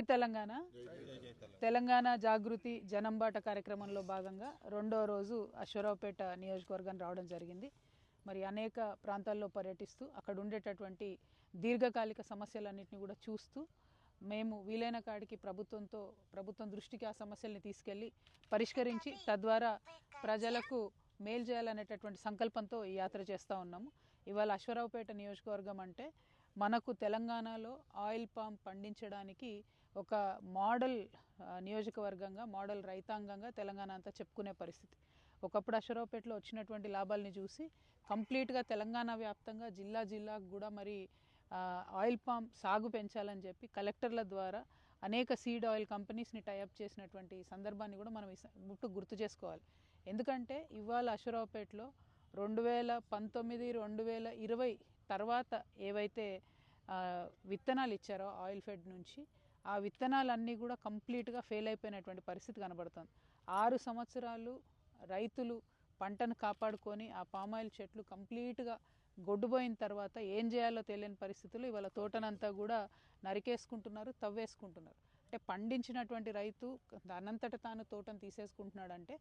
తెలంగాణ తెలంగాణ జాగృతి జనంబాట కార్యక్రమంలో భాగంగా రెండో రోజు అశ్వరావుపేట నియోజకవర్గం రావడం జరిగింది. మరి అనేక ప్రాంతాల్లో పర్యటిస్తూ అక్కడ ఉండేటటువంటి దీర్ఘకాలిక సమస్యలన్నింటినీ కూడా చూస్తూ మేము వీలైన కాడికి ప్రభుత్వం దృష్టికి ఆ సమస్యల్ని తీసుకెళ్ళి పరిష్కరించి తద్వారా ప్రజలకు మేలు చేయాలనేటటువంటి సంకల్పంతో ఈ యాత్ర చేస్తూ ఉన్నాము. ఇవాళ అశ్వరావుపేట నియోజకవర్గం అంటే మనకు తెలంగాణలో ఆయిల్ పామ్ పండించడానికి ఒక మోడల్ నియోజకవర్గంగా, మోడల్ రైతాంగంగా తెలంగాణ అంతా చెప్పుకునే పరిస్థితి. ఒకప్పుడు అశ్వరావుపేటలో వచ్చినటువంటి లాభాలని చూసి కంప్లీట్గా తెలంగాణ వ్యాప్తంగా జిల్లాకు కూడా మరి ఆయిల్ పామ్ సాగు పెంచాలని చెప్పి కలెక్టర్ల ద్వారా అనేక సీడ్ ఆయిల్ కంపెనీస్ని టైఅప్ చేసినటువంటి సందర్భాన్ని కూడా మనం గుర్తు చేసుకోవాలి. ఎందుకంటే ఇవాళ అశ్వరావుపేటలో 2019, 2020 తర్వాత ఏవైతే విత్తనాలు ఇచ్చారో ఆయిల్ ఫెడ్ నుంచి, ఆ విత్తనాలన్నీ కూడా కంప్లీట్గా ఫెయిల్ అయిపోయినటువంటి పరిస్థితి కనబడుతుంది. 6 సంవత్సరాలు రైతులు పంటను కాపాడుకొని ఆ పామాయిల్ చెట్లు కంప్లీట్గా గొడ్డుపోయిన తర్వాత ఏం చేయాలో తెలియని పరిస్థితులు ఇవాళ తోటనంతా కూడా నరికేసుకుంటున్నారు, తవ్వేసుకుంటున్నారు. అంటే పండించినటువంటి రైతు దానంతట తాను తోటను తీసేసుకుంటున్నాడంటే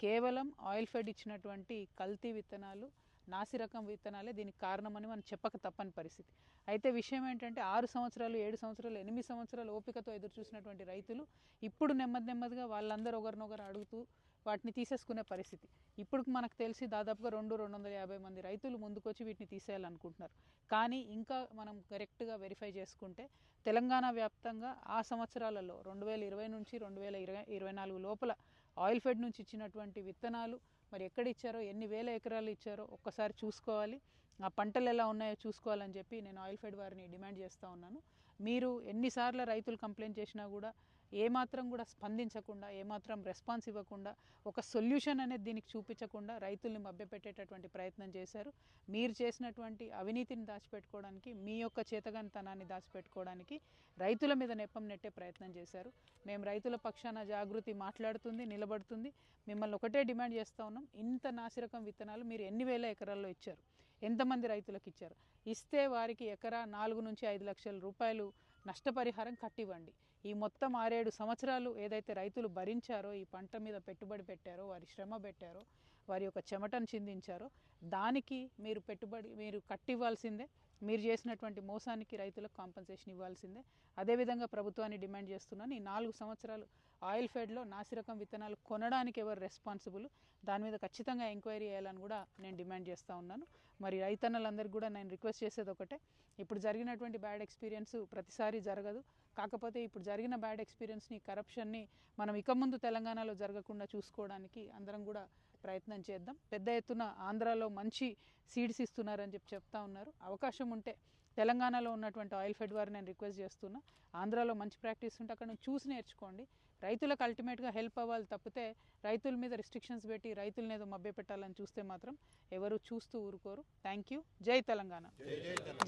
కేవలం ఆయిల్ ఫెడ్ ఇచ్చినటువంటి కల్తీ విత్తనాలు, నాసిరకం విత్తనాలే దీనికి కారణమని మనం చెప్పక తప్పని పరిస్థితి. అయితే విషయం ఏంటంటే 6 సంవత్సరాలు, 7 సంవత్సరాలు, 8 సంవత్సరాలు ఓపికతో ఎదురు చూసినటువంటి రైతులు ఇప్పుడు నెమ్మదిగా వాళ్ళందరూ ఒకరినొకరు అడుగుతూ వాటిని తీసేసుకునే పరిస్థితి. ఇప్పుడు మనకు తెలిసి దాదాపుగా 250 మంది రైతులు ముందుకొచ్చి వీటిని తీసేయాలనుకుంటున్నారు. కానీ ఇంకా మనం కరెక్ట్గా వెరిఫై చేసుకుంటే తెలంగాణ వ్యాప్తంగా ఆ సంవత్సరాలలో 2020 నుంచి 2024 లోపల ఆయిల్ ఫెడ్ నుంచి ఇచ్చినటువంటి విత్తనాలు మరి ఎక్కడ ఇచ్చారో, ఎన్ని వేల ఎకరాలు ఇచ్చారో ఒక్కసారి చూసుకోవాలి. ఆ పంటలు ఎలా ఉన్నాయో చూసుకోవాలని చెప్పి నేను ఆయిల్ ఫెడ్ వారిని డిమాండ్ చేస్తూ ఉన్నాను. మీరు ఎన్నిసార్లు రైతులు కంప్లైంట్ చేసినా కూడా ఏమాత్రం కూడా స్పందించకుండా, ఏమాత్రం రెస్పాన్స్ ఇవ్వకుండా, ఒక సొల్యూషన్ అనేది దీనికి చూపించకుండా రైతుల్ని మభ్యపెట్టేటటువంటి ప్రయత్నం చేశారు. మీరు చేసినటువంటి అవినీతిని దాచిపెట్టుకోవడానికి, మీ యొక్క చేతగానితనాన్ని దాచిపెట్టుకోవడానికి రైతుల మీద నెప్పం నెట్టే ప్రయత్నం చేశారు. మేము రైతుల పక్షాన జాగృతి మాట్లాడుతుంది, నిలబడుతుంది. మిమ్మల్ని ఒకటే డిమాండ్ చేస్తూ ఉన్నాం, ఇంత నాసిరకం విత్తనాలు మీరు ఎన్ని వేల ఎకరాల్లో ఇచ్చారు, ఎంతమంది రైతులకు ఇచ్చారు? ఇస్తే వారికి ఎకరా 4 నుంచి 5 లక్షల రూపాయలు నష్టపరిహారం కట్టివ్వండి. ఈ మొత్తం 6-7 సంవత్సరాలు ఏదైతే రైతులు భరించారో, ఈ పంట మీద పెట్టుబడి పెట్టారో, వారి శ్రమ పెట్టారో, వారి యొక్క చెమటను చిందించారో దానికి మీరు కట్టివ్వాల్సిందే. మీరు చేసినటువంటి మోసానికి రైతులకు కాంపెన్సేషన్ ఇవ్వాల్సిందే. అదేవిధంగా ప్రభుత్వాన్ని డిమాండ్ చేస్తున్నాను, ఈ 4 సంవత్సరాలు ఆయిల్ ఫెడ్లో నాసిరకం విత్తనాలు కొనడానికి ఎవరు రెస్పాన్సిబుల్, దాని మీద ఖచ్చితంగా ఎంక్వైరీ చేయాలని కూడా నేను డిమాండ్ చేస్తూ ఉన్నాను. మరి రైతన్నలందరికీ కూడా నేను రిక్వెస్ట్ చేసేది ఒకటే, ఇప్పుడు జరిగినటువంటి బ్యాడ్ ఎక్స్పీరియన్స్ ప్రతిసారి జరగదు. కాకపోతే ఇప్పుడు జరిగిన బ్యాడ్ ఎక్స్పీరియన్స్ని, కరప్షన్ని మనం ఇక ముందు తెలంగాణలో జరగకుండా చూసుకోవడానికి అందరం కూడా ప్రయత్నం చేద్దాం. పెద్ద ఎత్తున ఆంధ్రాలో మంచి సీడ్స్ ఇస్తున్నారని చెప్తా ఉన్నారు. అవకాశం ఉంటే తెలంగాణలో ఉన్నటువంటి ఆయిల్ ఫెడ్ వారిని నేను రిక్వెస్ట్ చేస్తున్నా, ఆంధ్రాలో మంచి ప్రాక్టీస్ ఉంటే అక్కడ నుంచి చూసి నేర్చుకోండి. రైతులకు అల్టిమేట్గా హెల్ప్ అవ్వాలి తప్పితే రైతుల మీద రిస్ట్రిక్షన్స్ పెట్టి రైతులను ఏదో మభ్య పెట్టాలని చూస్తే మాత్రం ఎవరు చూస్తూ ఊరుకోరు. Thank you. జై తెలంగాణ,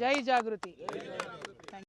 జై జాగృతి.